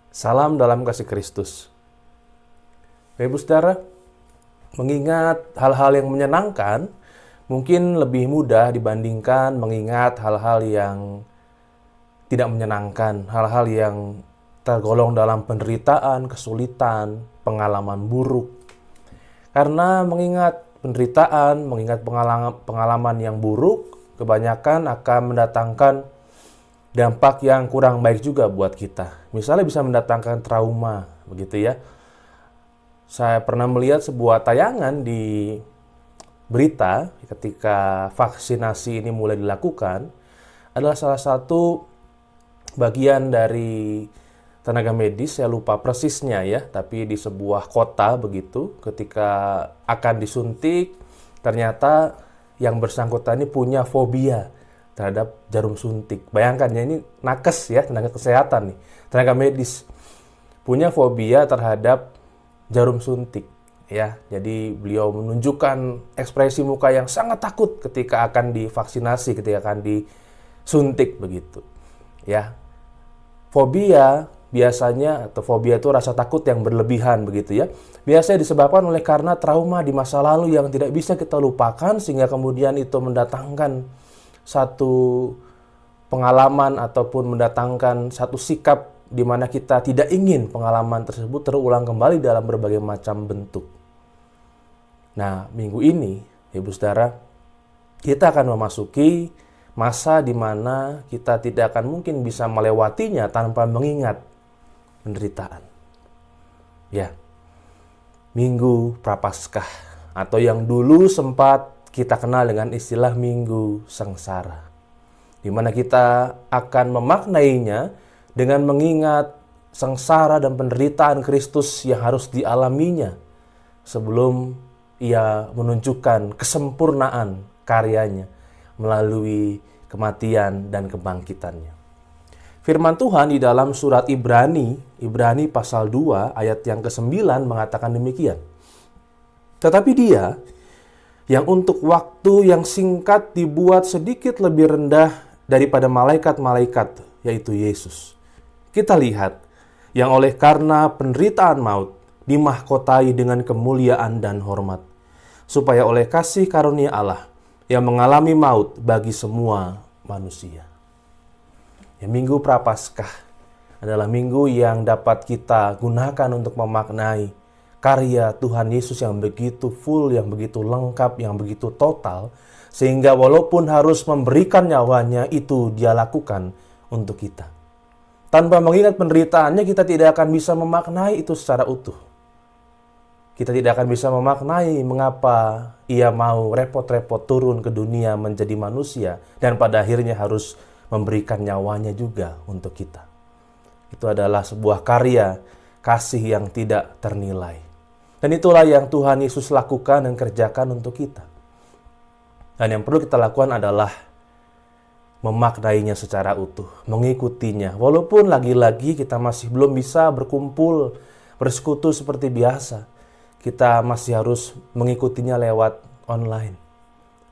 Salam dalam kasih Kristus. Bapak Ibu Saudara, mengingat hal-hal yang menyenangkan mungkin lebih mudah dibandingkan mengingat hal-hal yang tidak menyenangkan, hal-hal yang tergolong dalam penderitaan, kesulitan, pengalaman buruk. Karena mengingat penderitaan, mengingat pengalaman yang buruk, kebanyakan akan mendatangkan dampak yang kurang baik juga buat kita. Misalnya bisa mendatangkan trauma, begitu ya. Saya pernah melihat sebuah tayangan di berita ketika vaksinasi ini mulai dilakukan, adalah salah satu bagian dari tenaga medis, saya lupa persisnya ya, tapi di sebuah kota begitu, ketika akan disuntik, ternyata yang bersangkutan ini punya fobia terhadap jarum suntik. Bayangkan ya, ini nakes ya, tenaga kesehatan nih, tenaga medis punya fobia terhadap jarum suntik ya. Jadi beliau menunjukkan ekspresi muka yang sangat takut ketika akan divaksinasi, ketika akan disuntik begitu. Ya. Fobia biasanya, atau fobia itu rasa takut yang berlebihan begitu ya. Biasanya disebabkan oleh karena trauma di masa lalu yang tidak bisa kita lupakan, sehingga kemudian itu mendatangkan satu pengalaman ataupun mendatangkan satu sikap di mana kita tidak ingin pengalaman tersebut terulang kembali dalam berbagai macam bentuk. Nah, minggu ini, Ibu Saudara, kita akan memasuki masa di mana kita tidak akan mungkin bisa melewatinya tanpa mengingat penderitaan. Ya, Minggu Prapaskah, atau yang dulu sempat kita kenal dengan istilah Minggu Sengsara, di mana kita akan memaknainya dengan mengingat sengsara dan penderitaan Kristus yang harus dialaminya sebelum ia menunjukkan kesempurnaan karyanya melalui kematian dan kebangkitannya. Firman Tuhan di dalam surat Ibrani pasal 2 ayat yang ke-9 mengatakan demikian. Tetapi Dia yang untuk waktu yang singkat dibuat sedikit lebih rendah daripada malaikat-malaikat, yaitu Yesus. Kita lihat, yang oleh karena penderitaan maut dimahkotai dengan kemuliaan dan hormat, supaya oleh kasih karunia Allah yang mengalami maut bagi semua manusia. Ya, Minggu Prapaskah adalah minggu yang dapat kita gunakan untuk memaknai karya Tuhan Yesus yang begitu full, yang begitu lengkap, yang begitu total, sehingga walaupun harus memberikan nyawanya, itu Dia lakukan untuk kita. Tanpa mengingat penderitaannya, kita tidak akan bisa memaknai itu secara utuh. Kita tidak akan bisa memaknai mengapa Ia mau repot-repot turun ke dunia menjadi manusia dan pada akhirnya harus memberikan nyawanya juga untuk kita. Itu adalah sebuah karya kasih yang tidak ternilai. Dan itulah yang Tuhan Yesus lakukan dan kerjakan untuk kita. Dan yang perlu kita lakukan adalah memaknainya secara utuh, mengikutinya. Walaupun lagi-lagi kita masih belum bisa berkumpul, bersekutu seperti biasa, kita masih harus mengikutinya lewat online.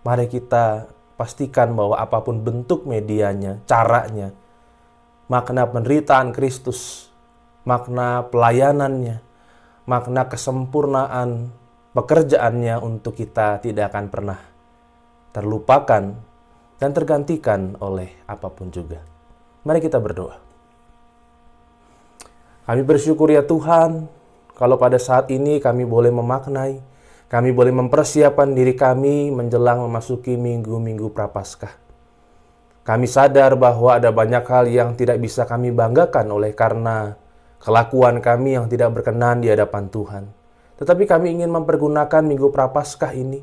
Mari kita pastikan bahwa apapun bentuk medianya, caranya, makna penderitaan Kristus, makna pelayanannya, makna kesempurnaan pekerjaannya untuk kita tidak akan pernah terlupakan dan tergantikan oleh apapun juga. Mari kita berdoa. Kami bersyukur ya Tuhan, kalau pada saat ini kami boleh memaknai, kami boleh mempersiapkan diri kami menjelang memasuki minggu-minggu Prapaskah. Kami sadar bahwa ada banyak hal yang tidak bisa kami banggakan oleh karena kelakuan kami yang tidak berkenan di hadapan Tuhan. Tetapi kami ingin mempergunakan minggu Prapaskah ini,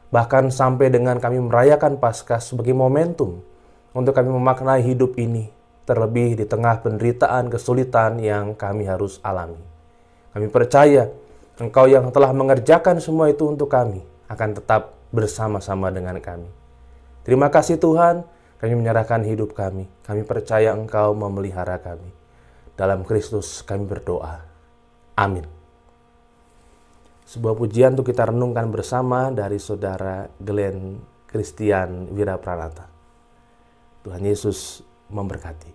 bahkan sampai dengan kami merayakan Paskah sebagai momentum untuk kami memaknai hidup ini, terlebih di tengah penderitaan, kesulitan yang kami harus alami. Kami percaya Engkau yang telah mengerjakan semua itu untuk kami akan tetap bersama-sama dengan kami. Terima kasih Tuhan, kami menyerahkan hidup kami. Kami percaya Engkau memelihara kami. Dalam Kristus kami berdoa. Amin. Sebuah pujian untuk kita renungkan bersama dari Saudara Glenn Christian Wirapranata. Tuhan Yesus memberkati.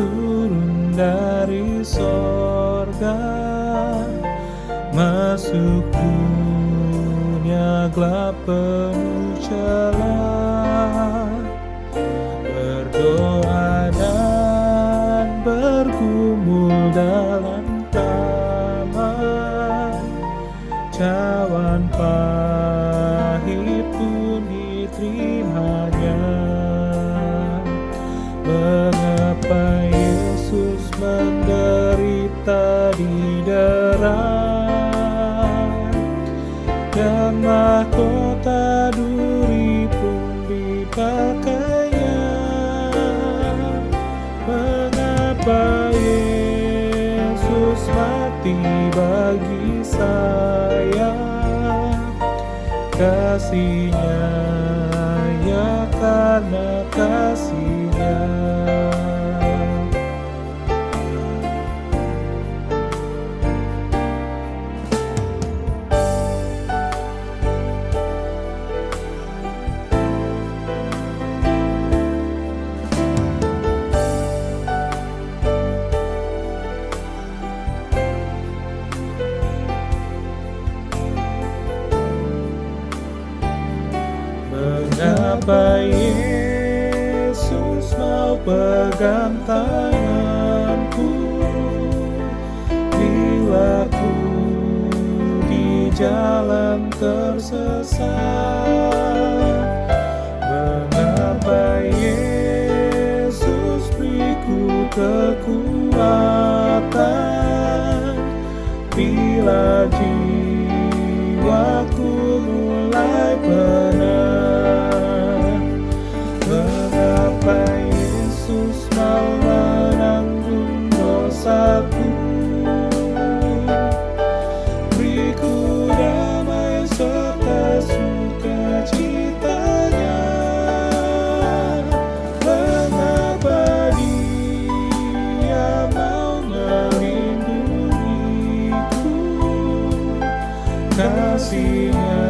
turun dari sorga, masuk dunia gelap penuh celah, berdoa dan bergumul dalam taman, cawan pahit pun diterimanya. Mengapa Yesus menderita di darat, dan mahkota duri pun dipakainya? Mengapa Yesus mati bagi saya? Kasih-Nya, ya karena kasih-Nya. Mengapa Yesus mau pegang tanganku bila ku di jalan tersesat? Mengapa Yesus beriku kekuatan bila jiwaku mulai penat? Mengapa Yesus mau menanggung dosaku? Beriku damai serta sukacitanya. Mengapa Dia mau melindungiku? Kasih-Nya,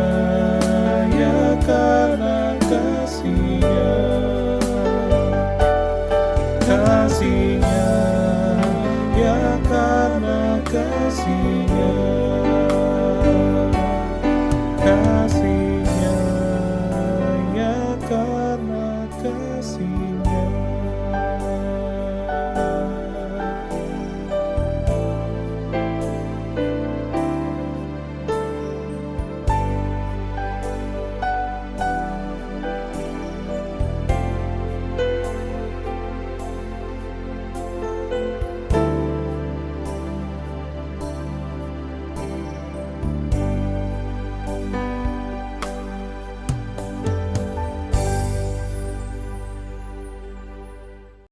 ya karena kasih-Nya. Kasih-Nya, ya karena kasih-Nya.